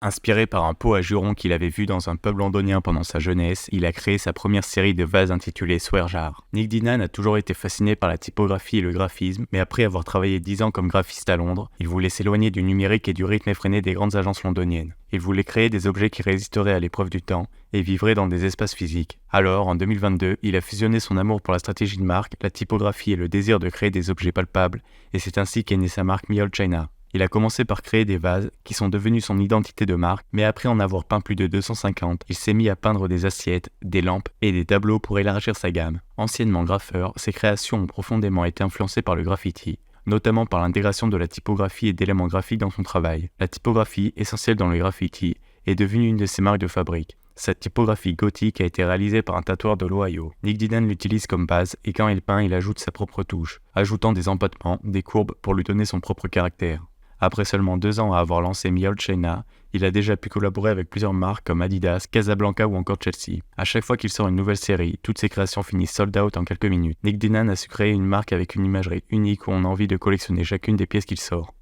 Inspiré par un pot à jurons qu'il avait vu dans un pub londonien pendant sa jeunesse, il a créé sa première série de vases intitulée Swear Jar. Nick Dinhan a toujours été fasciné par la typographie et le graphisme, mais après avoir travaillé 10 ans comme graphiste à Londres, il voulait s'éloigner du numérique et du rythme effréné des grandes agences londoniennes. Il voulait créer des objets qui résisteraient à l'épreuve du temps et vivraient dans des espaces physiques. Alors, en 2022, il a fusionné son amour pour la stratégie de marque, la typographie et le désir de créer des objets palpables, et c'est ainsi qu'est née sa marque Me Old China. Il a commencé par créer des vases qui sont devenus son identité de marque, mais après en avoir peint plus de 250, il s'est mis à peindre des assiettes, des lampes et des tableaux pour élargir sa gamme. Anciennement graffeur, ses créations ont profondément été influencées par le graffiti, notamment par l'intégration de la typographie et d'éléments graphiques dans son travail. La typographie, essentielle dans le graffiti, est devenue une de ses marques de fabrique. Cette typographie gothique a été réalisée par un tatoueur de l'Ohio. Nick Dinhan l'utilise comme base et quand il peint, il ajoute sa propre touche, ajoutant des empattements, des courbes pour lui donner son propre caractère. Après seulement 2 ans à avoir lancé Me Old China, il a déjà pu collaborer avec plusieurs marques comme Adidas, Casablanca ou encore Chelsea. À chaque fois qu'il sort une nouvelle série, toutes ses créations finissent sold out en quelques minutes. Nick Dinhan a su créer une marque avec une imagerie unique où on a envie de collectionner chacune des pièces qu'il sort.